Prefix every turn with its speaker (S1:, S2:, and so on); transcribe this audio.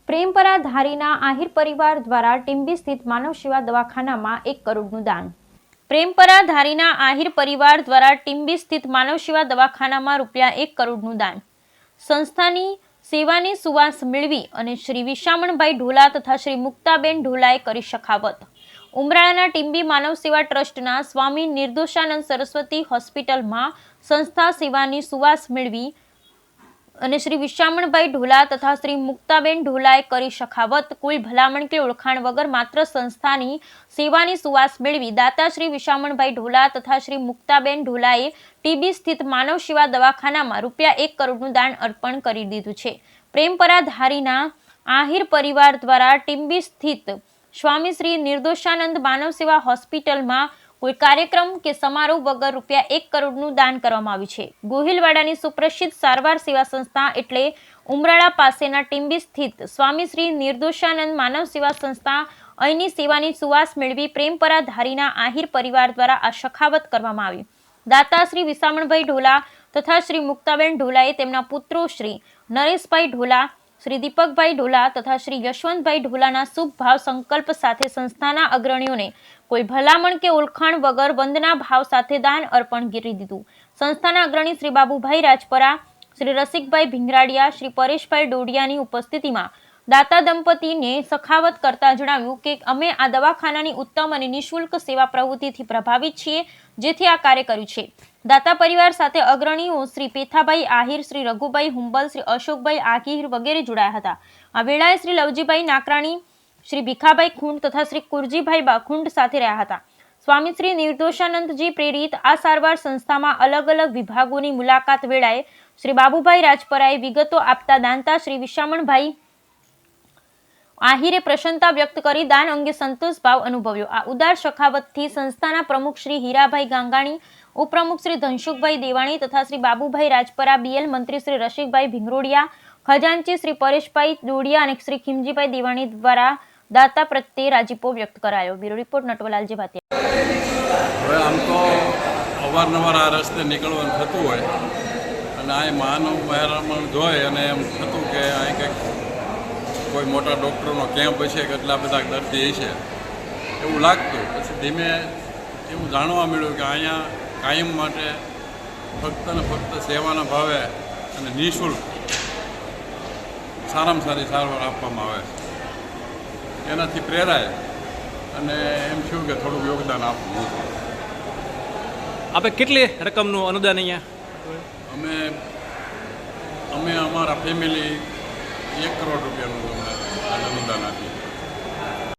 S1: પ્રેમપરા ધારીના આહિર પરિવાર દ્વારા ટીંબી સ્થિત માનવ સેવા દવાખાનામાં 1 કરોડનું દાન। પ્રેમપરા ધારીના આહિર પરિવાર દ્વારા ટીંબી સ્થિત માનવ સેવા દવાખાનામાં ₹1 કરોડનું દાન। સંસ્થાની સેવાની સુવાસ મેળવી અને શ્રી વિશામણભાઈ ઢોલા તથા શ્રી મુક્તાબેન ઢોલાએ કરી સખાવત। ઉમરાળાના ટીંબી માનવ સેવા ટ્રસ્ટના સ્વામી નિર્દોષાનંદ સરસ્વતી હોસ્પિટલમાં સંસ્થા સેવાની સુવાસ મેળવી અને શ્રી વિશામણભાઈ ઢોલા તથા શ્રી મુક્તાબેન ઢોલાએ કરી સખાવત। કોઈ ભલામણ કે ઓળખાણ વગર માત્ર સંસ્થાની સેવાની સુવાસ મેળવી દાતા શ્રી વિશામણભાઈ ઢોલા તથા શ્રી મુક્તાબેન ઢોલાએ ટીબી સ્થિત માનવ સેવા દવાખાનામાં ₹1 કરોડનું દાન અર્પણ કરી દીધું છે। પ્રેમપરા ધારીના આહિર પરિવાર દ્વારા ટીબી સ્થિત સ્વામી શ્રી નિર્દોષાનંદ માનવ સેવા હોસ્પિટલમાં કોઈ કાર્યક્રમ કે સમારોહ વગર ₹1 કરોડનું દાન કરવામાં આવ્યું છે। ગોહિલવાડાની સુપ્રસિદ્ધ સારવાર સેવા સંસ્થા એટલે ઉમરાળા પાસેના ટીંબી સ્થિત સ્વામી શ્રી નિર્દોષાનંદ માનવ સેવા સંસ્થા અહીંની સેવાની સુવાસ મેળવી પ્રેમપરા ધારીના આહિર પરિવાર દ્વારા આ સખાવત કરવામાં આવી। દાતા શ્રી વિશામણભાઈ ઢોલા તથા શ્રી મુક્તાબેન ઢોલાએ તેમના પુત્રો શ્રી નરેશભાઈ ઢોલા, શ્રી દીપકભાઈ ઢોલા તથા શ્રી યશવંતભાઈ ઢોલાના શુભ ભાવ સંકલ્પ સાથે સંસ્થાના અગ્રણીઓને કોઈ ભલામણ કે ઓળખાણ વગર વંદના ભાવ સાથે દાન અર્પણ કરી દીધું। સંસ્થાના અગ્રણી શ્રી બાબુભાઈ રાજપરા, શ્રી રસિકભાઈ ભીંગરાડિયા, શ્રી પરેશભાઈ ડોડિયાની ઉપસ્થિતિમાં દાતા દંપતીને સખાવત કરતા જણાવ્યું કે અમે આ દવાખાનાની ઉત્તમ અને નિઃશુલ્ક સેવા પ્રવૃત્તિથી પ્રભાવિત છીએ, જેથી આ કાર્ય કર્યું છે। દાતા પરિવાર સાથે અગ્રણીઓ શ્રી પેથાભાઈ આહિર, શ્રી રઘુભાઈ હુંબલ, શ્રી અશોકભાઈ આહિર વગેરે જોડાયા હતા। આ વેળાએ શ્રી લવજીભાઈ નાકરાણી, શ્રી ભીખાભાઈ ખૂંડ તથા શ્રી કુરજીભાઈ બાખુંડ સાથે રહ્યા હતા। સ્વામી શ્રી નિર્દોષાનંદજી પ્રેરિત આ સારવાર સંસ્થામાં અલગ અલગ વિભાગોની મુલાકાત વેળાએ શ્રી બાબુભાઈ રાજપરાએ વિગતો આપતા દાનતા શ્રી વિશામણભાઈ આહિરે પ્રસન્નતા વ્યક્ત કરી દાન અંગે સંતોષ ભાવ અનુભવ્યો। આ ઉદાર સખાવતથી સંસ્થાના પ્રમુખ શ્રી હીરાભાઈ ગાંગાણી, ઉપપ્રમુખ શ્રી ધનસુખભાઈ દેવાણી તથા શ્રી બાબુભાઈ રાજપરા, બીએલ મંત્રી શ્રી રસિકભાઈ ભીંગરોડિયા, ખજાનચી શ્રી પરેશભાઈ ડોડિયા અને શ્રી ખીમજીભાઈ દેવાણી દ્વારા દાતા પ્રત્યે રાજીપો વ્યક્ત કરાયો। Bureau report Natwarlalji Bhatia.
S2: હવે આમ તો અવારનવાર આ રસ્તે નીકળવાનું થતું હોય અને આ માનવ મહેરામણ જોઈ અને એમ થતું કે અહીં કંઈક કોઈ મોટા ડૉક્ટરનો કેમ્પ હશે, કેટલા બધા દર્દી હશે એવું લાગતું। પછી ધીમે એવું જાણવા મળ્યું કે અહીંયા કાયમ માટે ફક્ત ને ફક્ત સેવાના ભાવે અને નિઃશુલ્ક સારામાં સારી સારવાર આપવામાં આવે છે। એનાથી પ્રેરાય અને એમ થયું કે થોડુંક યોગદાન આપવું।
S3: આપણે કેટલી રકમનું અનુદાન અહીંયા?
S2: અમે અમારા ફેમિલી ₹1 કરોડ નું